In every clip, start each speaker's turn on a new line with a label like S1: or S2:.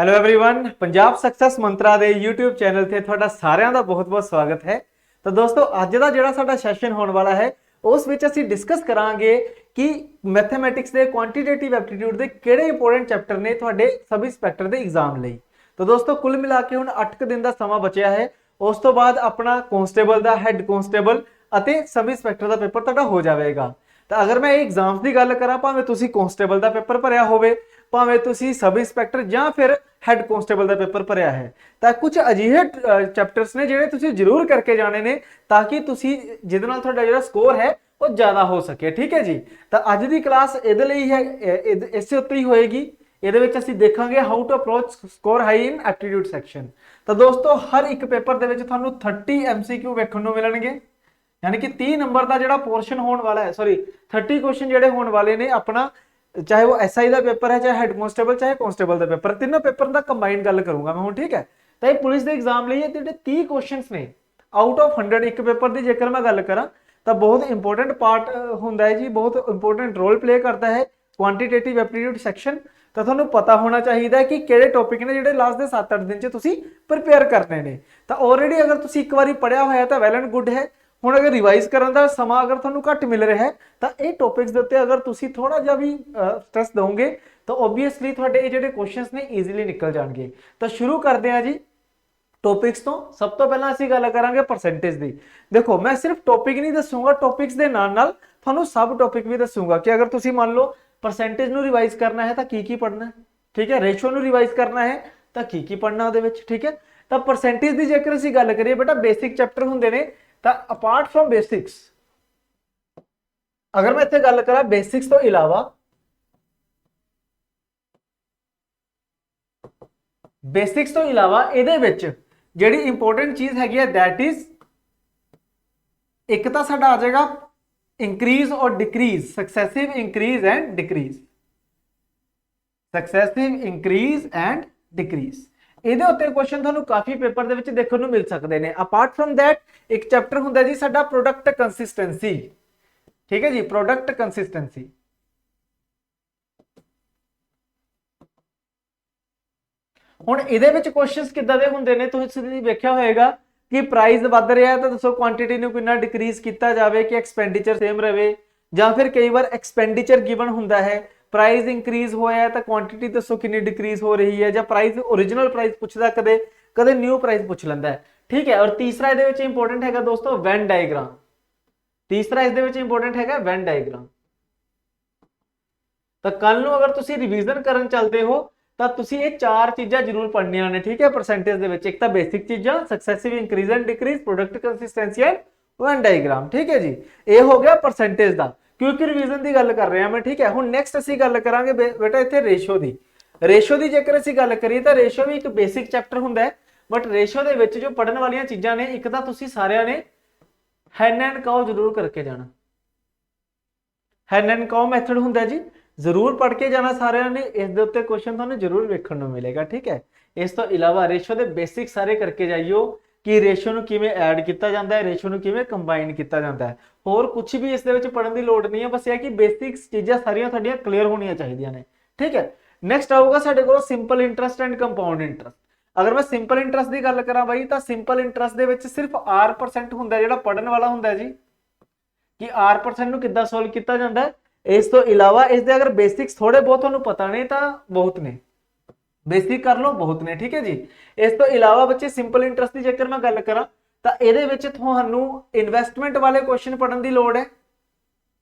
S1: Hello everyone Punjab success मंत्रा ਦੇ YouTube channel ਤੇ ਤੁਹਾਡਾ ਸਾਰਿਆਂ ਦਾ ਬਹੁਤ-ਬਹੁਤ ਸਵਾਗਤ ਹੈ। ਤਾਂ ਦੋਸਤੋ ਅੱਜ ਦਾ ਜਿਹੜਾ ਸਾਡਾ ਸੈਸ਼ਨ ਹੋਣ ਵਾਲਾ ਹੈ ਉਸ ਵਿੱਚ ਅਸੀਂ ਡਿਸਕਸ ਕਰਾਂਗੇ ਕਿ ਮੈਥਮੈਟਿਕਸ ਦੇ ਕੁਆਂਟੀਟੇਟਿਵ ਐਪਟੀਟਿਊਡ ਦੇ ਕਿਹੜੇ ਇੰਪੋਰਟੈਂਟ ਚੈਪਟਰ ਨੇ ਤੁਹਾਡੇ ਸਬ ਇੰਸਪੈਕਟਰ ਦੇ ਐਗਜ਼ਾਮ ਲਈ। ਤਾਂ ਦੋਸਤੋ ਕੁੱਲ ਮਿਲਾ ਕੇ ਹੁਣ 8 ਦਿਨ ਦਾ ਸਮਾਂ ਬਚਿਆ ਹੈ। ਉਸ ਤੋਂ ਬਾਅਦ ਆਪਣਾ ਕਾਂਸਟੇਬਲ ਦਾ ਹੈੱਡ ਕਾਂਸਟੇਬਲ ਅਤੇ ਸਬ ਇੰਸਪੈਕਟਰ ਦਾ ਪੇਪਰ ਤੁਹਾਡਾ ਹੋ ਜਾਵੇਗਾ। ਤਾਂ ਅਗਰ ਮੈਂ ਇਹ ਐਗਜ਼ਾਮਸ ਦੀ ਗੱਲ ਕਰਾਂ ਭਾਵੇਂ ਤੁਸੀਂ ਕਾਂਸਟੇਬਲ ਦਾ ਪੇਪਰ ਭਰਿਆ ਹੋਵੇ ਭਾਵੇਂ ਤੁਸੀਂ ਸਬ ਇੰਸਪੈਕਟਰ ਜਾਂ ਫਿਰ ਹੈਡ ਕਾਂਸਟੇਬਲ ਦਾ ਪੇਪਰ ਭਰਿਆ ਹੈ ਤਾਂ ਕੁਝ ਅਜਿਹੇ ਚੈਪਟਰਸ ਨੇ ਜਿਹੜੇ ਤੁਸੀਂ ਜ਼ਰੂਰ ਕਰਕੇ ਜਾਣੇ ਨੇ ਤਾਂ ਕਿ ਤੁਸੀਂ ਜਿਹਦੇ ਨਾਲ ਤੁਹਾਡਾ ਜਿਹੜਾ ਸਕੋਰ ਹੈ ਉਹ ਜ਼ਿਆਦਾ ਹੋ ਸਕੇ। ਠੀਕ ਹੈ ਜੀ। ਤਾਂ ਅੱਜ ਦੀ ਕਲਾਸ ਇਹਦੇ ਲਈ ਹੈ ਇਸੇ ਉੱਤੇ ਹੀ ਹੋਏਗੀ। ਇਹਦੇ ਵਿੱਚ ਅਸੀਂ ਦੇਖਾਂਗੇ how to approach score high in aptitude section. ਤਾਂ ਦੋਸਤੋ ਹਰ ਇੱਕ ਪੇਪਰ ਦੇ ਵਿੱਚ ਤੁਹਾਨੂੰ 30 MCQ ਵੇਖਣ ਨੂੰ ਮਿਲਣਗੇ, यानी कि 30 नंबर का जो पोर्शन होने वाला है, सॉरी 30 क्वेश्चन जोड़े होने वाले ने अपना, चाहे वो SI का पेपर है, चाहे हेड कांस्टेबल, चाहे कांस्टेबल का पेपर, तीनों पेपर का कंबाइन गल करूंगा मैं हूँ। ठीक है। तो ये पुलिस के एग्जाम लिए 30 क्वेश्चन ने आउट ऑफ 100 एक पेपर की जेकर मैं गल करा तो बहुत इंपोर्टेंट पार्ट होंगे है जी, बहुत इंपोर्टेंट रोल प्ले करता है क्वांटिटेटिव एप्टीट्यूड सैक्शन। तो तुहानू पता होना चाहिए कि किहड़े टॉपिक ने जिहड़े लास्ट के 7-8 दिन च तुसीं प्रिपेयर करने ने। तो ऑलरेडी अगर तुसीं एक बार पढ़िया होया तो वैल एंड गुड है। ਹੁਣ अगर रिवाइज करने का समा अगर ਤੁਹਾਨੂੰ घट मिल रहा है तो ये टॉपिक्स के उत्ते अगर तुसी थोड़ा जिहा भी स्ट्रेस दोगे तो ओबीअसली तुहाडे ये जिहड़े क्वेश्चंस ने ईजीली निकल जाएंगे। तो शुरू करते हैं जी टॉपिक्स तो। सब तो पहला असीं गल करांगे परसेंटेज दी। देखो मैं सिर्फ टॉपिक नहीं दसूंगा, टॉपिक्स के नाल नाल तुहानू सब टॉपिक भी दसूंगा कि अगर तुसी मान लो परसेंटेज नू रिवाइज करना है तो की पढ़ना है। ठीक है। रेशो नू रिवाइज करना है तो की पढ़ना उहदे विच। ठीक है। तो परसेंटेज की जेकर असीं गल करिए बेटा बेसिक चैप्टर हुंदे ने। तो अपार्ट फ्रॉम बेसिक्स अगर मैं इत्थे गल करा बेसिक्स तो इलावा इहदे विच जिहड़ी इंपोर्टेंट चीज हैगी है दैट इज एक तो साडा आ जाएगा इंक्रीज और decrease, successive increase and decrease, successive increase and decrease. ਇਹਦੇ ਉੱਤੇ क्वेश्चन ਤੁਹਾਨੂੰ ਕਾਫੀ ਪੇਪਰ ਦੇ ਵਿੱਚ ਦੇਖਣ ਨੂੰ ਮਿਲ ਸਕਦੇ ਨੇ। ਅਪਾਰਟ ਫਰਮ दैट ਇੱਕ ਚੈਪਟਰ ਹੁੰਦਾ ਜੀ ਸਾਡਾ ਪ੍ਰੋਡਕਟ ਕੰਸਿਸਟੈਂਸੀ। ਠੀਕ ਹੈ ਜੀ, ਪ੍ਰੋਡਕਟ ਕੰਸਿਸਟੈਂਸੀ। ਹੁਣ ਇਹਦੇ ਵਿੱਚ ਕੁਐਸਚਨਸ ਕਿੱਦਾਂ ਦੇ ਹੁੰਦੇ ਨੇ ਤੁਸੀਂ ਵੇਖਿਆ ਹੋਏਗਾ ਕਿ ਪ੍ਰਾਈਸ ਵੱਧ ਰਿਹਾ ਤਾਂ ਦੱਸੋ ਕੁਆਂਟੀਟੀ ਨੂੰ ਕਿੰਨਾ ਡਿਕਰੀਜ਼ ਕੀਤਾ ਜਾਵੇ ਕਿ ਐਕਸਪੈਂਡੀਚਰ ਸੇਮ ਰਹੇ, ਜਾਂ ਫਿਰ ਕਈ ਵਾਰ ਐਕਸਪੈਂਡੀਚਰ ਗਿਵਨ ਹੁੰਦਾ ਹੈ प्राइस इंक्रीज होया है तो क्वांटिटी दसो कितनी डिक्रीज हो रही है, या प्राइस ओरिजिनल प्राइस पूछता कदे कदे न्यू प्राइस पूछ लेंदा है। ठीक है। और तीसरा इहदे विच इंपोर्टेंट हैगा दोस्तों वेन डायग्राम। तीसरा इसदे विच इंपोर्टेंट हैगा वेन डायग्राम। तो कल नूं अगर तुसीं रिवीजन करन चलदे हो तो तुसीं ये चार चीज़ां जरूर पढ़नियां ने। ठीक है। परसेंटेज दे विच एक तो बेसिक चीज़ां successive increase and decrease, product consistency and Venn diagram. ठीक है जी। ये हो गया परसेंटेज का क्योंकि रिवीजन की गल कर रहे हैं मैं। ठीक है। हुण नैक्सट असीं गल करांगे बेटा इत्थे रेशो की। रेशो की जेकर असीं गल करिए तो रेशो भी एक बेसिक चैप्टर हुंदा है, बट रेशो दे विच जो पढ़न वालियां चीज़ां ने एक तां तुसीं सारिआं ने हैन एंड काउ जरूर करके जाना। हैन एंड काउ मैथड हुंदा जी, जरूर पढ़ के जाना सारिआं ने। इस दे उत्ते क्वेश्चन तुहानूं जरूर वेखण नूं मिलेगा। ठीक है। इस तो इलावा रेशो दे बेसिक सारे करके जाइयो कि रेशो नूं किवें ऐड किया जाता है, रेशो नूं किवें कंबाइन किया जाता है। होर कुछ भी इस दे विच पढ़न की लोड़ नहीं है, बस यह कि बेसिक्स चीज़ां सारियां तुहाडियां क्लीयर होणियां चाहीदियां ने। ठीक है। नैक्सट आऊगा साडे कोल simple interest and compound interest. अगर मैं सिंपल इंटरस्ट की गल करा बई तो सिंपल इंटरस्ट दे विच सिर्फ R% हुंदा जिहड़ा पढ़न वाला हुंदा जी कि R% नूं किद्दां सोल्व किया जाता है। इस तो इलावा इसके अगर बेसिक्स थोड़े बहुत तुहानूं पता ने तो बहुत ने, बेसिक कर लो बहुत ने। ठीक है जी। इस तो इलावा बच्चे सिंपल इंटरस्ट की जेकर मैं गल करा तो इहदे विच तुहानूं इन्वेस्टमेंट वाले क्वेश्चन पढ़न की लोड़ है।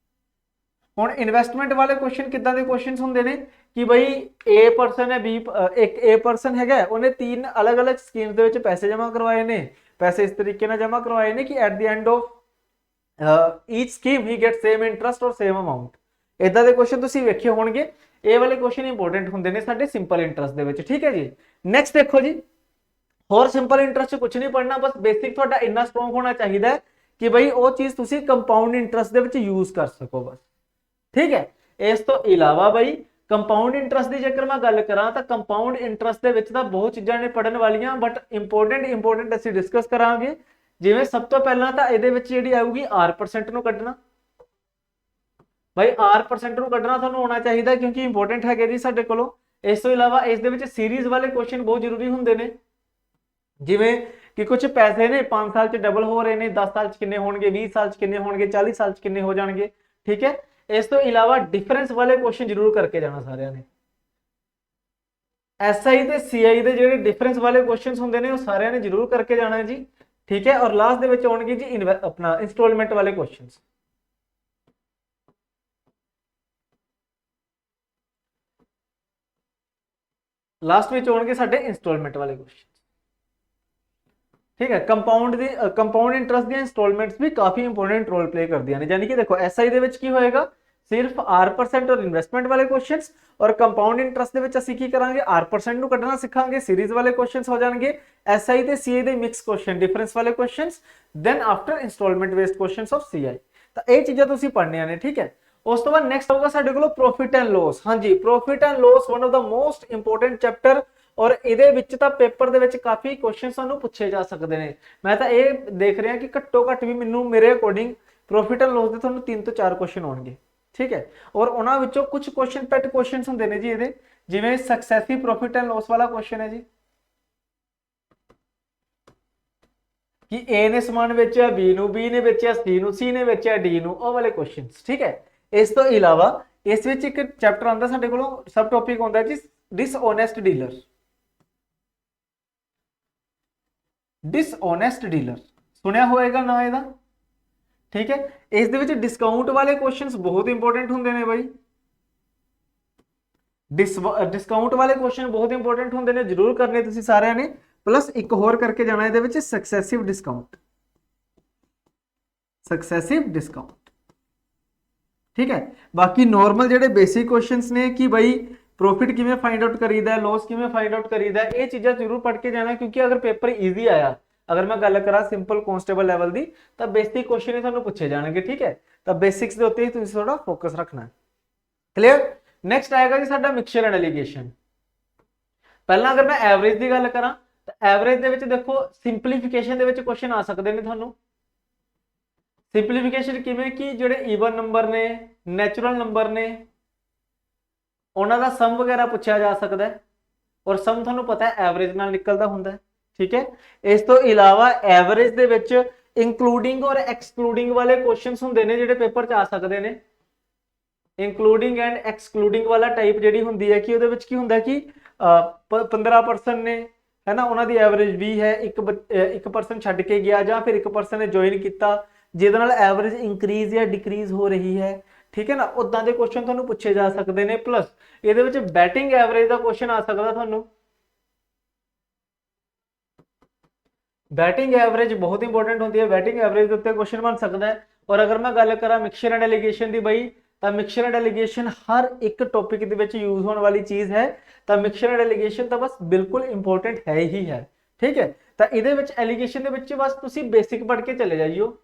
S1: हुण इन्वेस्टमेंट वाले क्वेश्चन किद्दां दे क्वेश्चन हुंदे ने कि बई ए पर्सन है, बी एक ए पर्सन हैगा उन्हें 3 अलग अलग स्कीम्स दे विच पैसे जमा करवाए ने, पैसे इस तरीके नाल जमा करवाए ने कि at the end of each scheme he get same interest और सेम अमाउंट। इदां दे क्वेश्चन तुसीं वेखे होणगे। ये वाले क्वेश्चन इंपोर्टेंट होंगे ने साडे सिंपल इंटरस्ट दे विच। ठीक है जी। नैक्सट देखो जी, होर सिंपल इंटरस्ट कुछ नहीं पढ़ना, बस बेसिक तुहाडा इन्ना स्ट्रोंग होना चाहिए कि बई वो चीज़ तुसीं कंपाउंड इंटरस्ट दे विच यूज कर सको बस। ठीक है। इस तो इलावा बई कंपाउंड इंटरस्ट की जेकर मैं गल करा तो कंपाउंड इंटरस्ट दे विच तां बहुत चीज़ां ने पढ़न वालियां, बट इंपोर्टेंट असीं डिस्कस करांगे। जिवें सब तो पहला तो इहदे विच जिहड़ी आऊगी R% नूं कड्ढना। भाई R% नूं कड्ढना तुहानूं आउणा चाहिए क्योंकि इंपोर्टेंट है जी साडे कोलों ਇਸ ਤੋਂ ਇਲਾਵਾ ਇਸ ਦੇ ਵਿੱਚ ਸੀਰੀਜ਼ ਵਾਲੇ ਕੁਐਸਚਨ ਬਹੁਤ ਜ਼ਰੂਰੀ ਹੁੰਦੇ ਨੇ, ਜਿਵੇਂ ਕਿ ਕੁਝ ਪੈਸੇ ਨੇ 5 ਸਾਲ ਚ ਡਬਲ ਹੋ ਰਹੇ ਨੇ, 10 ਸਾਲ ਚ ਕਿੰਨੇ ਹੋਣਗੇ, 20 ਸਾਲ ਚ ਕਿੰਨੇ ਹੋਣਗੇ, 40 ਸਾਲ ਚ ਕਿੰਨੇ ਹੋ ਜਾਣਗੇ। ਠੀਕ ਹੈ, ਇਸ ਤੋਂ ਇਲਾਵਾ ਡਿਫਰੈਂਸ ਵਾਲੇ ਕੁਐਸਚਨ ਜ਼ਰੂਰ ਕਰਕੇ ਜਾਣਾ ਸਾਰਿਆਂ ਨੇ। ਐਸਆਈ ਤੇ ਸੀਆਈ ਦੇ ਜਿਹੜੇ ਡਿਫਰੈਂਸ ਵਾਲੇ ਕੁਐਸਚਨਸ ਹੁੰਦੇ ਨੇ ਉਹ ਸਾਰਿਆਂ ਨੇ ਜ਼ਰੂਰ ਕਰਕੇ ਜਾਣਾ ਹੈ ਜੀ। ਠੀਕ ਹੈ, ਔਰ ਲਾਸਟ ਦੇ ਵਿੱਚ ਆਉਣਗੇ ਜੀ ਆਪਣਾ ਇੰਸਟਾਲਮੈਂਟ ਵਾਲੇ ਕੁਐਸਚਨਸ। ਲਾਸਟ ਵਿੱਚ ਆਉਣਗੇ ਸਾਡੇ ਇੰਸਟਾਲਮੈਂਟ ਵਾਲੇ ਕੁਐਸਚਨ। ਠੀਕ ਹੈ, ਕੰਪਾਊਂਡ ਇੰਟਰਸਟ ਦੀਆਂ ਇੰਸਟਾਲਮੈਂਟਸ ਵੀ ਕਾਫੀ ਇੰਪੋਰਟੈਂਟ ਰੋਲ ਪਲੇ ਕਰਦੀਆਂ ਨੇ। ਯਾਨੀ ਕਿ ਦੇਖੋ ਐਸਆਈ ਦੇ ਵਿੱਚ ਕੀ ਹੋਏਗਾ, ਸਿਰਫ R% ਔਰ ਇਨਵੈਸਟਮੈਂਟ ਵਾਲੇ ਕੁਐਸਚਨਸ, ਔਰ ਕੰਪਾਊਂਡ ਇੰਟਰਸਟ ਦੇ ਵਿੱਚ ਅਸੀਂ ਕੀ ਕਰਾਂਗੇ, R% ਨੂੰ ਕੱਢਣਾ ਸਿੱਖਾਂਗੇ, ਸੀਰੀਜ਼ ਵਾਲੇ ਕੁਐਸਚਨਸ ਹੋ ਜਾਣਗੇ, ਐਸਆਈ ਤੇ ਸੀਆਈ ਦੇ ਮਿਕਸ ਕੁਐਸਚਨ, ਡਿਫਰੈਂਸ ਵਾਲੇ questions, then after instalment based questions of CI. ਤਾਂ ਇਹ ਚੀਜ਼ਾਂ ਤੁਸੀਂ ਪੜ੍ਹਨੀਆਂ ਨੇ। ਠੀਕ ਹੈ, ਉਸ ਤੋਂ ਬਾਅਦ ਨੈਕਸਟ ਆਊਗਾ ਸਾਡੇ ਕੋਲ ਪ੍ਰੋਫਿਟ ਐਂਡ ਲੋਸ। ਹਾਂਜੀ, profit and loss one of the most important chapter, ਔਰ ਇਹਦੇ ਵਿੱਚ ਤਾਂ ਪੇਪਰ ਦੇ ਵਿੱਚ ਕਾਫੀ ਕੁਐਸਚਨ ਸਾਨੂੰ ਪੁੱਛੇ ਜਾ ਸਕਦੇ ਨੇ। ਮੈਂ ਤਾਂ ਇਹ ਦੇਖ ਰਿਹਾ ਕਿ ਘੱਟੋ ਘੱਟ ਵੀ ਮੈਨੂੰ ਮੇਰੇ ਅਕੋਰਡਿੰਗ ਪ੍ਰੋਫਿਟ ਐਂਡ ਲੋਸ ਦੇ ਤੁਹਾਨੂੰ 3 ਤੋਂ 4 ਕੁਐਸਚਨ ਆਉਣਗੇ। ਠੀਕ ਹੈ, ਔਰ ਉਹਨਾਂ ਵਿੱਚੋਂ ਕੁਝ ਕੁਐਸਚਨ ਪੈਟ ਕੁਐਸਚਨਸ ਹੁੰਦੇ ਨੇ ਜੀ ਇਹਦੇ, ਜਿਵੇਂ ਸਕਸੈਸਿਵ ਪ੍ਰੋਫਿਟ ਐਂਡ ਲੋਸ ਵਾਲਾ ਕੁਐਸਚਨ ਹੈ ਜੀ ਕਿ A ਨੇ ਸਮਾਨ ਵੇਚਿਆ B ਨੂੰ, B ਨੇ ਵੇਚਿਆ C ਨੂੰ, C ਨੇ ਵੇਚਿਆ D ਨੂੰ, ਉਹ ਵਾਲੇ ਕੁਐਸਚਨਸ। ਠੀਕ ਹੈ, ਇਸ ਤੋਂ ਇਲਾਵਾ ਇਸ ਵਿੱਚ ਇੱਕ ਚੈਪਟਰ ਆਉਂਦਾ ਸਾਡੇ ਕੋਲੋਂ, ਸਬ ਟੌਪਿਕ ਹੁੰਦਾ ਜੀ ਡਿਸਓਨੈਸਟ ਡੀਲਰ। ਡਿਸਓਨੈਸਟ ਡੀਲਰ ਸੁਣਿਆ ਹੋਏਗਾ ਨਾ ਇਹਦਾ। ਠੀਕ ਹੈ, ਇਸ ਦੇ ਵਿੱਚ ਡਿਸਕਾਊਂਟ ਵਾਲੇ ਕੁਐਸਚਨਸ ਬਹੁਤ ਇੰਪੋਰਟੈਂਟ ਹੁੰਦੇ ਨੇ ਬਾਈ। ਡਿਸਕਾਊਂਟ ਵਾਲੇ ਕੁਐਸਚਨ ਬਹੁਤ ਇੰਪੋਰਟੈਂਟ ਹੁੰਦੇ ਨੇ, ਜ਼ਰੂਰ ਕਰਨੇ ਤੁਸੀਂ ਸਾਰਿਆਂ ਨੇ। ਪਲੱਸ ਇੱਕ ਹੋਰ ਕਰਕੇ ਜਾਣਾ ਇਹਦੇ ਵਿੱਚ ਸਕਸੈਸਿਵ ਡਿਸਕਾਊਂਟ, ਸਕਸੈਸਿਵ ਡਿਸਕਾਊਂਟ। ਠੀਕ ਹੈ, ਬਾਕੀ ਨੋਰਮਲ ਜਿਹੜੇ ਬੇਸਿਕ ਕੁਐਸਚਨਸ ਨੇ ਕਿ ਬਾਈ ਪ੍ਰੋਫਿਟ ਕਿਵੇਂ ਫਾਈਂਡ ਆਊਟ ਕਰੀਦਾ, ਲੋਸ ਕਿਵੇਂ ਫਾਈਂਡ ਆਊਟ ਕਰੀਦਾ, ਇਹ ਚੀਜ਼ਾਂ ਜ਼ਰੂਰ ਪੜ੍ਹ ਕੇ ਜਾਣਾ, ਕਿਉਂਕਿ ਅਗਰ ਪੇਪਰ ਈਜ਼ੀ ਆਇਆ, ਅਗਰ ਮੈਂ ਗੱਲ ਕਰਾਂ ਸਿੰਪਲ ਕਨਸਟੇਬਲ ਲੈਵਲ ਦੀ, ਤਾਂ ਬੇਸਿਕ ਕੁਐਸਚਨ ਹੀ ਤੁਹਾਨੂੰ ਪੁੱਛੇ ਜਾਣਗੇ। ਠੀਕ ਹੈ, ਤਾਂ ਬੇਸਿਕਸ ਦੇ ਉੱਤੇ ਹੀ ਤੁਸੀਂ ਥੋੜਾ ਫੋਕਸ ਰੱਖਣਾ। ਕਲੀਅਰ। ਨੈਕਸਟ ਆਏਗਾ ਜੀ ਸਾਡਾ ਮਿਕਸਚਰ ਐਂਡ ਐਲੀਗੇਸ਼ਨ। ਪਹਿਲਾਂ ਅਗਰ ਮੈਂ ਐਵਰੇਜ ਦੀ ਗੱਲ ਕਰਾਂ ਤਾਂ ਐਵਰੇਜ ਦੇ ਵਿੱਚ ਦੇਖੋ ਸਿੰਪਲੀਫਿਕੇਸ਼ਨ ਦੇ ਵਿੱਚ ਕੁਐਸਚਨ ਆ ਸਕਦੇ ਨੇ ਤੁਹਾਨੂੰ। ਸਿੰਪਲੀਫਿਕੇਸ਼ਨ ਕਿਵੇਂ ਕਿ ਜਿਹੜੇ ਈਵਨ ਨੰਬਰ ਨੇ, ਨੈਚੁਰਲ ਨੰਬਰ ਨੇ, ਉਹਨਾਂ ਦਾ ਸਮ ਵਗੈਰਾ ਪੁੱਛਿਆ ਜਾ ਸਕਦਾ ਹੈ, ਔਰ ਸਮ ਤੁਹਾਨੂੰ ਪਤਾ ਹੈ ਐਵਰੇਜ ਨਾਲ ਨਿਕਲਦਾ ਹੁੰਦਾ ਹੈ। ਠੀਕ ਹੈ, ਇਸ ਤੋਂ ਇਲਾਵਾ ਐਵਰੇਜ ਦੇ ਵਿੱਚ ਇੰਕਲੂਡਿੰਗ ਔਰ ਐਕਸਕਲੂਡਿੰਗ ਵਾਲੇ ਕੁਐਸਚਨਸ ਹੁੰਦੇ ਨੇ ਜਿਹੜੇ ਪੇਪਰ 'ਚ ਆ ਸਕਦੇ ਨੇ। ਇੰਕਲੂਡਿੰਗ ਐਂਡ ਐਕਸਕਲੂਡਿੰਗ ਵਾਲਾ ਟਾਈਪ ਜਿਹੜੀ ਹੁੰਦੀ ਹੈ ਕਿ ਉਹਦੇ ਵਿੱਚ ਕੀ ਹੁੰਦਾ ਕਿ 15% ਨੇ, ਹੈ ਨਾ, ਉਹਨਾਂ ਦੀ ਐਵਰੇਜ 20 ਹੈ, ਇੱਕ ਪਰਸਨ ਛੱਡ ਕੇ ਗਿਆ ਜਾਂ ਫਿਰ ਇੱਕ ਪਰਸਨ ਨੇ ਜੁਆਇਨ ਕੀਤਾ, ਜਿਹਦੇ ਨਾਲ ਐਵਰੇਜ ਇੰਕਰੀਜ਼ ਜਾਂ ਡਿਕਰੀਜ਼ ਹੋ ਰਹੀ ਹੈ। ਠੀਕ ਹੈ ਨਾ, ਉਦਾਂ ਦੇ ਕੁਐਸਚਨ ਤੁਹਾਨੂੰ ਪੁੱਛੇ ਜਾ ਸਕਦੇ ਨੇ। ਪਲੱਸ ਇਹਦੇ ਵਿੱਚ ਬੈਟਿੰਗ ਐਵਰੇਜ ਦਾ ਕੁਐਸਚਨ ਆ ਸਕਦਾ ਤੁਹਾਨੂੰ। ਬੈਟਿੰਗ ਐਵਰੇਜ ਬਹੁਤ ਇੰਪੋਰਟੈਂਟ ਹੁੰਦੀ ਹੈ, ਬੈਟਿੰਗ ਐਵਰੇਜ ਦੇ ਉੱਤੇ ਕੁਐਸਚਨ ਬਣ ਸਕਦਾ ਹੈ। ਔਰ ਅਗਰ ਮੈਂ ਗੱਲ ਕਰਾਂ ਮਿਕਸਚਰ ਐਂਡ ਐਲੀਗੇਸ਼ਨ ਦੀ ਬਈ, ਤਾਂ ਮਿਕਸਚਰ ਐਂਡ ਐਲੀਗੇਸ਼ਨ ਹਰ ਇੱਕ ਟੌਪਿਕ ਦੇ ਵਿੱਚ ਯੂਜ਼ ਹੋਣ ਵਾਲੀ ਚੀਜ਼ ਹੈ। ਤਾਂ ਮਿਕਸਚਰ ਐਂਡ ਐਲੀਗੇਸ਼ਨ ਤਾਂ ਬਸ ਬਿਲਕੁਲ ਇੰਪੋਰਟੈਂਟ ਹੈ ਹੀ ਹੈ। ਠੀਕ ਹੈ, ਤਾਂ ਇਹਦੇ ਵਿੱਚ ਐਲੀਗੇਸ਼ਨ ਦੇ ਵਿੱਚ ਬਸ ਤੁਸੀਂ ਬੇਸਿਕ ਪੜ੍ਹ ਕੇ ਚਲੇ ਜਾਈਓ।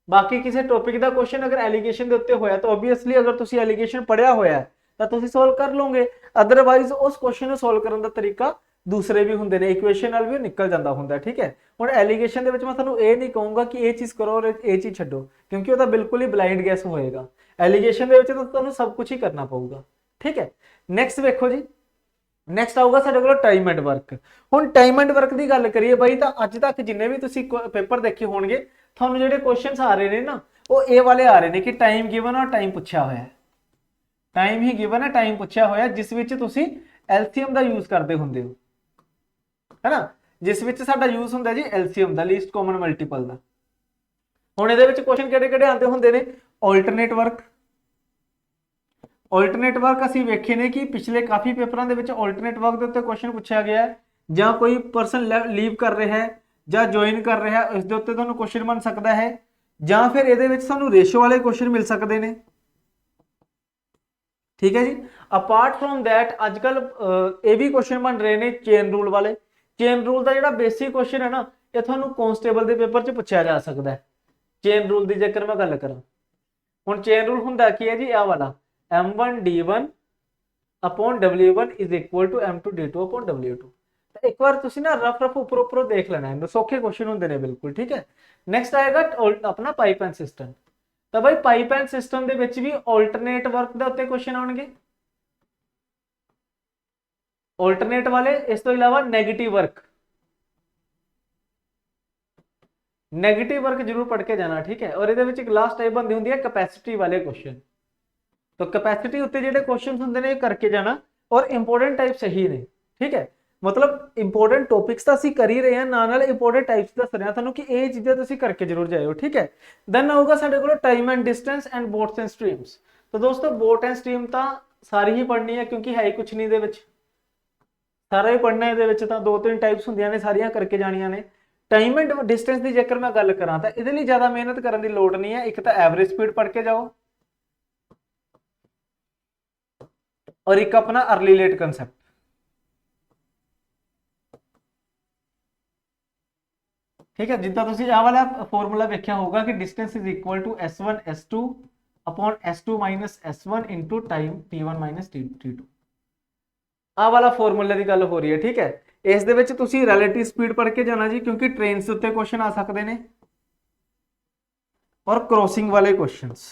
S1: ਬਾਕੀ ਕਿਸੇ ਟੌਪਿਕ ਦਾ ਕੁਐਸਚਨ ਅਗਰ ਐਲੀਗੇਸ਼ਨ ਦੇ ਉੱਤੇ ਹੋਇਆ ਤਾਂ ਓਬਵੀਅਸਲੀ ਅਗਰ ਤੁਸੀਂ ਐਲੀਗੇਸ਼ਨ ਪੜ੍ਹਿਆ ਹੋਇਆ ਤਾਂ ਤੁਸੀਂ ਸੋਲਵ ਕਰ ਲਓਗੇ। ਅਦਰਵਾਈਜ਼ ਉਸ ਕੁਐਸਚਨ ਨੂੰ ਸੋਲਵ ਕਰਨ ਦਾ ਤਰੀਕਾ ਦੂਸਰੇ ਵੀ ਹੁੰਦੇ ਨੇ, ਇਕੁਏਸ਼ਨ ਨਾਲ ਵੀ ਨਿਕਲ ਜਾਂਦਾ ਹੁੰਦਾ। ਠੀਕ ਹੈ, ਹੁਣ ਐਲੀਗੇਸ਼ਨ ਦੇ ਵਿੱਚ ਮੈਂ ਤੁਹਾਨੂੰ ਇਹ ਨਹੀਂ ਕਹੂੰਗਾ ਕਿ ਇਹ ਚੀਜ਼ ਕਰੋ ਔਰ ਇਹ ਚੀਜ਼ ਛੱਡੋ, ਕਿਉਂਕਿ ਉਹ ਤਾਂ ਬਿਲਕੁਲ ਹੀ ਬਲਾਈਂਡ ਗੈਸ ਹੋਏਗਾ। ਐਲੀਗੇਸ਼ਨ ਦੇ ਵਿੱਚ ਤਾਂ ਤੁਹਾਨੂੰ ਸਭ ਕੁਝ ਹੀ ਕਰਨਾ ਪਊਗਾ। ਠੀਕ ਹੈ, ਨੈਕਸਟ ਵੇਖੋ ਜੀ, ਨੈਕਸਟ ਆਊਗਾ ਸਾਡੇ ਕੋਲ ਟਾਈਮ ਐਂਡ ਵਰਕ। ਹੁਣ ਟਾਈਮ ਐਂਡ ਵਰਕ ਦੀ ਗੱਲ ਕਰੀਏ ਬਾਈ, ਤਾਂ ਅੱਜ ਤੱਕ ਜਿੰਨੇ ਵੀ ਤੁਸੀਂ ਪੇਪਰ ਦੇਖੇ ਹੋਣਗੇ, ਤੁਹਾਨੂੰ ਜਿਹੜੇ ਕੁਐਸਚਨਸ ਆ ਰਹੇ ਨੇ ਨਾ, ਉਹ ਇਹ ਵਾਲੇ ਆ ਰਹੇ ਨੇ ਕਿ ਟਾਈਮ ਗਿਵਨ ਔਰ ਟਾਈਮ ਪੁੱਛਿਆ ਹੋਇਆ। ਟਾਈਮ ਹੀ ਗਿਵਨ ਹੈ, ਟਾਈਮ ਪੁੱਛਿਆ ਹੋਇਆ, ਜਿਸ ਵਿੱਚ ਤੁਸੀਂ ਐਲਸੀਐਮ ਦਾ ਯੂਜ਼ ਕਰਦੇ ਹੁੰਦੇ ਹੋ, ਹੈ ਨਾ, ਜਿਸ ਵਿੱਚ ਸਾਡਾ ਯੂਜ਼ ਹੁੰਦਾ ਜੀ ਐਲਸੀਐਮ ਦਾ, ਲੀਸਟ ਕਾਮਨ ਮਲਟੀਪਲ ਦਾ। ਹੁਣ ਇਹਦੇ ਵਿੱਚ ਕੁਐਸਚਨ ਕਿਹੜੇ ਕਿਹੜੇ ਆਉਂਦੇ ਹੁੰਦੇ ਨੇ, ਆਲਟਰਨੇਟ ਵਰਕ। ਆਲਟਰਨੇਟ ਵਰਕ ਅਸੀਂ ਵੇਖੇ ਨੇ ਕਿ ਪਿਛਲੇ ਕਾਫੀ ਪੇਪਰਾਂ ਦੇ ਵਿੱਚ ਆਲਟਰਨੇਟ ਵਰਕ ਦੇ ਉੱਤੇ ਕੁਐਸਚਨ ਪੁੱਛਿਆ ਗਿਆ ਹੈ, ਜਾਂ ਕੋਈ ਪਰਸਨ ਲੀਵ ਕਰ ਰਿਹਾ ਹੈ ਜਾਂ ਜੁਆਇਨ ਕਰ ਰਿਹਾ ਹੈ, ਇਸ ਦੇ ਉੱਤੇ ਤੁਹਾਨੂੰ ਕੁਐਸਚਨ ਬਣ ਸਕਦਾ ਹੈ, ਜਾਂ ਫਿਰ ਇਹਦੇ ਵਿੱਚ ਸਾਨੂੰ ਰੇਸ਼ੋ ਵਾਲੇ ਕੁਐਸਚਨ ਮਿਲ ਸਕਦੇ ਨੇ। ਠੀਕ ਹੈ ਜੀ, ਅਪਾਰਟ ਫਰੋਮ ਦੈਟ ਅੱਜ ਕੱਲ ਇਹ ਵੀ ਕੁਐਸਚਨ ਬਣ ਰਹੇ ਨੇ ਚੇਨ ਰੂਲ ਵਾਲੇ। ਚੇਨ ਰੂਲ ਦਾ ਜਿਹੜਾ ਬੇਸਿਕ ਕੁਐਸਚਨ ਹੈ ਨਾ, ਇਹ ਤੁਹਾਨੂੰ ਕਾਂਸਟੇਬਲ ਦੇ ਪੇਪਰ 'ਚ ਪੁੱਛਿਆ ਜਾ ਸਕਦਾ ਹੈ। ਚੇਨ ਰੂਲ ਦੀ ਜੇਕਰ ਮੈਂ ਗੱਲ ਕਰਾਂ, ਹੁਣ ਚੇਨ ਰੂਲ ਹੁੰਦਾ ਕੀ ਹੈ ਜੀ, ਇਹ ਵਾਲਾ m1 d1 upon w1 is equal to m2 d2 upon w2। ਤਾਂ ਇੱਕ ਵਾਰ ਤੁਸੀਂ ਨਾ ਰਫ ਉੱਪਰੋਂ ਦੇਖ ਲੈਣਾ ਹੈ, ਸੌਖੇ ਕੁਐਸਚਨ ਹੁੰਦੇ ਨੇ ਬਿਲਕੁਲ। ਠੀਕ ਹੈ, ਨੈਕਸਟ ਆਏਗਾ ਆਪਣਾ ਪਾਈਪ ਐਂਡ ਸਿਸਟਮ। ਤਾਂ ਬਾਈ ਪਾਈਪ ਐਂਡ ਸਿਸਟਮ ਦੇ ਵਿੱਚ ਵੀ ਆਲਟਰਨੇਟ ਵਰਕ ਦੇ ਉੱਤੇ ਕੁਐਸਚਨ ਆਉਣਗੇ। ਆਲਟਰਨੇਟ ਵਾਲੇ, ਇਸ ਤੋਂ ਇਲਾਵਾ ਨੈਗੇਟਿਵ ਵਰਕ, ਨੈਗੇਟਿव वर्क जरूर पढ़ के जाना, ठीक है। और ये एक लास्ट टाइप बनती होंगी है कैपेसिटी वाले क्वेश्चन, तो कैपेसिटी उत्ते जिहड़े क्वेश्चन होंदे ने करके जाना, और इंपोर्टेंट टाइप सही ने, ठीक है। मतलब इंपोर्टेंट टॉपिक्स तो असीं कर ही रहे हैं, नाल इंपोर्टेंट टाइप्स दस रहे तुहानूं कि ये चीज़ां तुसीं करके जरूर जाइओ, ठीक है। दैन आऊगा साडे कोल time and distance and boats and streams. तो दोस्तों बोट एंड स्ट्रीम तो सारी ही पढ़नी है, क्योंकि है ही कुछ नहीं, दे विच सारा ही पढ़ना है, ये तो 2-3 टाइप्स होंदियां ने, सारियां करके जानियां ने। टाइम एंड डिस्टेंस की जेकर मैं गल करा तो ये ज्यादा मेहनत करने की लोड़ नहीं है, एक तो एवरेज स्पीड पढ़ के जाओ, और एक अपना अर्ली लेट कंसेप्ट, ठीक है। जिदा तुसीं आ वाला फॉर्मूला वेख्या होगा कि distance is equal to S1 S2 upon S2 minus S1 into time T1 minus T2, आ वाला फॉर्मूले की गल हो रही है, ठीक है। इस दे विच तुसीं रिलेटिव स्पीड पढ़ के जाना जी, क्योंकि ट्रेन से उत्ते क्वेश्चन आ सकते हैं, और क्रॉसिंग वाले क्वेश्चंस,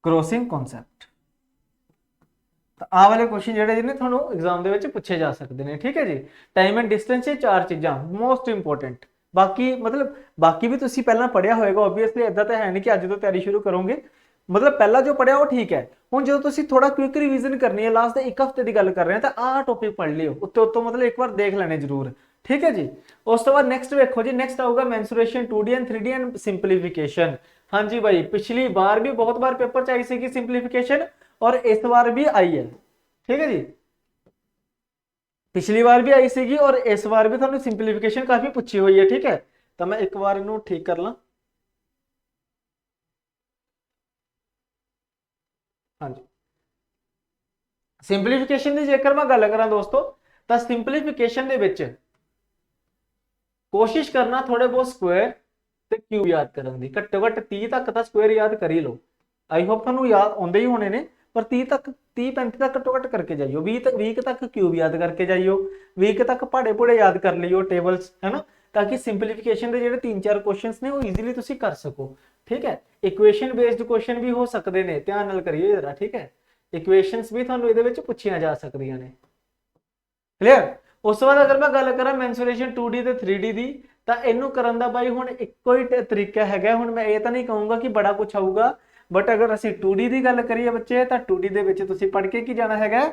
S1: क्रॉसिंग कॉन्सेप्ट, तो आ वाले क्वेश्चन जिहड़े ने तुहानूं एग्जाम दे विच पूछे जा सकते हैं, ठीक है जी। टाइम एंड डिस्टेंस, ये 4 चीज़ां मोस्ट इंपोर्टेंट। बाकी मतलब बाकी भी तुसीं पहलां पढ़िया होएगा, ओबवियसली इदां तां है नहीं कि अज तो तैयारी शुरू करोगे, मतलब पहला जो पढ़िया वो ठीक है। हुण जो तुसीं थोड़ा क्विक रिवीजन करनी है, लास्ट 1 हफ्ते की गल कर रहे हैं, तो आ टॉपिक पढ़ लियो उत्ते उत्तों, मतलब एक बार देख लेने जरूर, ठीक है जी। उस तो बाद नैक्सट वेखो जी, नैक्सट आऊगा mensuration 2D and 3D and simplification. हाँ जी भाई, पिछली बार भी बहुत बार पेपर च आई सी सिंपलीफिकेशन, और इस बार भी आई है, ठीक है जी। पिछली बार भी आई सी और इस बार भी तुहानूं सिंपलीफिकेशन काफी पूछी हुई है, ठीक है। तो मैं एक बार इनू ठीक कर ला, हाँ जी। सिंपलीफिकेशन की जेकर मैं गल करा दोस्तों, तो सिंपलीफिकेशन दे विच कोशिश करना थोड़े बहुत स्क्वायर ते क्यूब याद करन दी, घट्टो घट्ट 30 तक तो स्क्वायर याद कर ही लो। आई होप तुहानूं याद आउंदे ही होने ने, पर 30-35 तक घट्टो घट्ट करके जाइयो, 20 तक क्यूब याद करके जाइयो, 20 तक पहाड़े पुड़े याद कर लियो, टेबल्स है ना, ताकि सिंपलीफिकेशन के जो 3-4 क्वेश्चन ने वो ईजीली तुसीं कर सको, ठीक है। इक्वेशन बेस्ड क्वेश्चन भी हो सकते हैं, ध्यान नाल करिए जरा, ठीक है। इक्वेशंस भी तुहानूं इहदे विच पुछियां जा सकदियां ने, क्लीयर। उस बाद अगर मैं गल करा मैंसुरेशन 2D ते 3D दी, तो इनू करन दा बाई हुण इक्को ही तरीका है। हुण मैं ये तो नहीं कहूँगा कि बड़ा कुछ आऊगा, बट अगर असीं 2D की गल करिए बच्चे, तो 2D दे विच तुसीं पढ़ के की जाना है,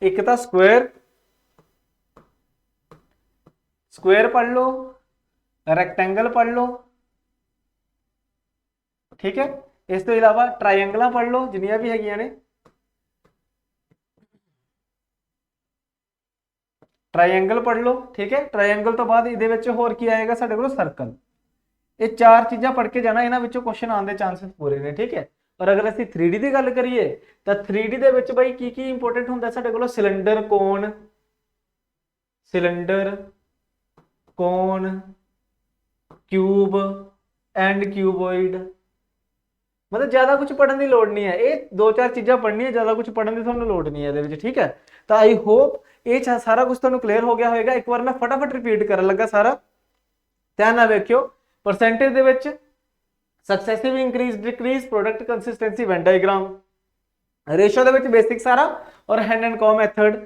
S1: एक तो स्क्वायर पढ़ लो, रैक्टेंगल पढ़ लो, ठीक है। इस तो इलावा ट्रायंगल पढ़ लो जिन्नियां भी हैगियां ने, ट्रायंगल पढ़ लो, ठीक है। ट्रायंगल तो बाद इहदे विच होर की आएगा साडे कोल सर्कल। ये 4 चीज़ां पढ़ के जाना, इन्हां विचों क्वेश्चन आने के चांसेस पूरे ने, ठीक है। और अगर असीं 3D की गल करिए, तो 3D दे विच बई की इंपोर्टेंट हुंदा साडे कोल, cylinder cone cube and cuboid, मतलब ज्यादा कुछ पढ़ने की लोड़ नहीं है, ये 2-4 चीज़ां पढ़नी है, ज्यादा कुछ पढ़ने की तुहानूं लोड़ नहीं है, ठीक है। तो आई होप ये सारा कुछ तुहानूं क्लीयर हो गया होगा। एक बार मैं फटाफट रिपीट करन लगा सारा, ध्यान नाल वेखियो। परसेंटेज दे विच successive increase decrease, product consistency, Venn diagram, ratio दे विच बेसिक सारा, और hand and co method.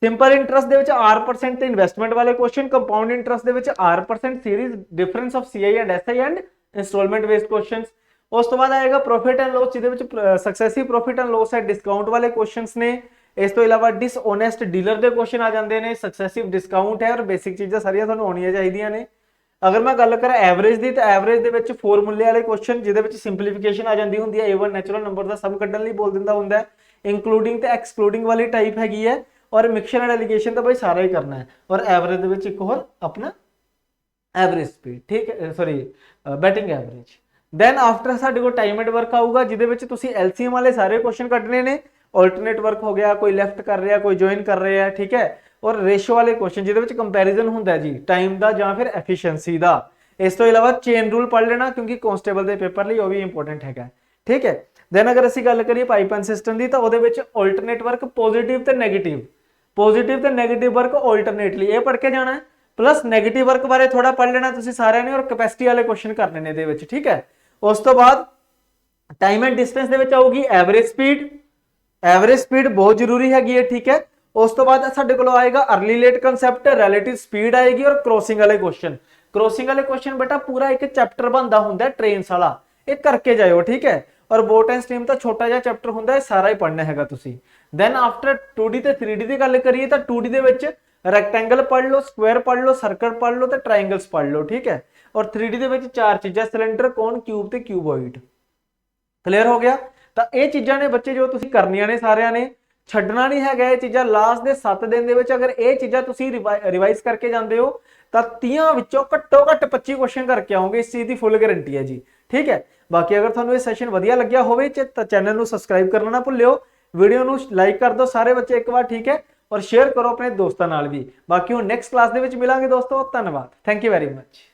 S1: Simple interest दे विच R% ते इन्वेस्टमेंट वाले क्वेश्चन, कंपाउंड इंटरेस्ट दे विच R% series, difference of CI and SI and installment based questions. उस तो बाद आएगा प्रॉफिट एंड लॉस, जिहदे विच सक्सेसिव प्रॉफिट एंड लॉस है, डिस्काउंट वाले क्वेश्चंस ने। इस तो इलावा डिसओनेस्ट डीलर के क्वेश्चन आ जाते हैं, सक्सेसिव डिस्काउंट है, और बेसिक चीज़ां सारियां तुहानूं आउणियां चाहीदियां ने। अगर मैं गल करा एवरेज की, तो एवरेज दे विच फॉर्मूले वाले क्वेश्चन, जिहदे विच सिंपलीफिकेशन आ जाती होंदी है, A1 नैचुरल नंबर का सम कड्ढण लई बोल दिंदा हुंदा है, इंक्लूडिंग ते एक्सक्लूडिंग वाली टाइप हैगी है, और मिक्सचर एंड एलिगेशन तो भाई सारा ही करना है। और एवरेज दे विच एक होर अपना एवरेज स्पीड, ठीक है, sorry batting average. Then after साडे कोल टाइम एंड वर्क आऊगा, जिहदे विच तुसीं LCM वाले सारे क्वेश्चन कड्ढने ने, ऑल्टरनेट वर्क हो गया, कोई लेफ्ट कर रहा, कोई ज्वाइन कर रहा है, ठीक है। और रेशो वाले क्वेश्चन जिहदे विच कंपैरिजन हुंदा है जी टाइम दा जां फिर एफिशिएंसी दा। इस तो इलावा चेन रूल पढ़ लेना, क्योंकि कांस्टेबल के पेपर लिए वो भी इंपोर्टेंट है, ठीक है। दैन अगर असीं गल करिए पाइप एंड सिस्टम की, तो उहदे विच ऑल्टरनेट वर्क पॉजिटिव ते नेगेटिव वर्क ऑल्टरनेटली, ये पढ़ के जाना है। प्लस नैगेटिव वर्क बारे थोड़ा पढ़ लेना तुसीं सारिआं ने, और कैपेसिटी वाले क्वेश्चन करने ने इहदे विच, ठीक है। उस तो बाद टाइम एंड डिस्टेंस दे विच आऊगी एवरेज स्पीड, ਐਵਰੇਜ ਸਪੀਡ ਬਹੁਤ ਜ਼ਰੂਰੀ ਹੈਗੀ ਹੈ, ਠੀਕ ਹੈ। ਉਸ ਤੋਂ ਬਾਅਦ ਸਾਡੇ ਕੋਲ ਆਏਗਾ early late concept, relative speed ਆਏਗੀ ਔਰ ਕ੍ਰੋਸਿੰਗ ਵਾਲੇ ਕੁਐਸਚਨ। ਕ੍ਰੋਸਿੰਗ ਵਾਲੇ ਕੁਐਸਚਨ ਬੇਟਾ ਪੂਰਾ ਇੱਕ ਚੈਪਟਰ ਬਣਦਾ ਹੁੰਦਾ ਟ੍ਰੇਨਸ ਵਾਲਾ, ਇਹ ਕਰਕੇ ਜਾਇਓ, ਠੀਕ ਹੈ। ਔਰ ਬੋਟ ਐਂਡ ਸਟ੍ਰੀਮ ਤਾਂ ਛੋਟਾ ਜਿਹਾ ਚੈਪਟਰ ਹੁੰਦਾ, ਇਹ ਸਾਰਾ ਹੀ ਪੜ੍ਹਨਾ ਹੈਗਾ ਤੁਸੀਂ। ਦੈਨ ਆਫਟਰ 2D ਤੇ 3D ਦੀ ਗੱਲ ਕਰੀਏ ਤਾਂ 2D ਦੇ ਵਿੱਚ ਰੈਕਟੈਂਗਲ ਪੜ੍ਹ ਲਓ, ਸਕੁਆਇਰ ਪੜ੍ਹ ਲਓ, ਸਰਕਲ ਪੜ੍ਹ ਲਓ ਤੇ ਟ੍ਰਾਇੰਗਲਸ ਪੜ੍ਹ ਲਓ, ਠੀਕ ਹੈ। ਔਰ 3D ਦੇ ਵਿੱਚ ਚਾਰ ਚੀਜ਼ਾਂ, ਸਿਲੰਡਰ, ਕੋਨ, ਕਿਊਬ ਤੇ ਕਿਊਬੋਇਡ। ਕਲੀਅਰ ਹੋ ਗਿਆ। ਤਾਂ ਇਹ ਚੀਜ਼ਾਂ ਨੇ ਬੱਚੇ ਜੋ ਤੁਸੀਂ ਕਰਨੀਆਂ ਨੇ ਸਾਰਿਆਂ ਨੇ, ਛੱਡਣਾ ਨਹੀਂ ਹੈਗਾ ਇਹ ਚੀਜ਼ਾਂ। ਲਾਸਟ ਦੇ 7 ਦਿਨ ਦੇ ਵਿੱਚ ਅਗਰ ਇਹ ਚੀਜ਼ਾਂ ਤੁਸੀਂ ਰਿਵਾਈਜ਼ ਕਰਕੇ ਜਾਂਦੇ ਹੋ ਤਾਂ 30 ਵਿੱਚੋਂ ਘੱਟੋ ਘੱਟ 25 ਕੁਐਸਚਨ ਕਰਕੇ ਆਓਗੇ, ਇਸ ਚੀਜ਼ ਦੀ ਫੁੱਲ ਗਾਰੰਟੀ ਹੈ ਜੀ, ਠੀਕ ਹੈ। ਬਾਕੀ ਅਗਰ ਤੁਹਾਨੂੰ ਇਹ ਸੈਸ਼ਨ ਵਧੀਆ ਲੱਗਿਆ ਹੋਵੇ ਤਾਂ ਚੈਨਲ ਨੂੰ ਸਬਸਕ੍ਰਾਈਬ ਕਰਨਾ ਨਾ ਭੁੱਲਿਓ, ਵੀਡੀਓ ਨੂੰ ਲਾਈਕ ਕਰ ਦਿਓ ਸਾਰੇ ਬੱਚੇ ਇੱਕ ਵਾਰ, ਠੀਕ ਹੈ। ਔਰ ਸ਼ੇਅਰ ਕਰੋ ਆਪਣੇ ਦੋਸਤਾਂ ਨਾਲ ਵੀ। ਬਾਕੀ ਹੁਣ ਨੈਕਸਟ ਕਲਾਸ ਦੇ ਵਿੱਚ ਮਿਲਾਂਗੇ ਦੋਸਤੋ, ਧੰਨਵਾਦ, ਥੈਂਕ ਯੂ ਵੈਰੀ ਮਚ।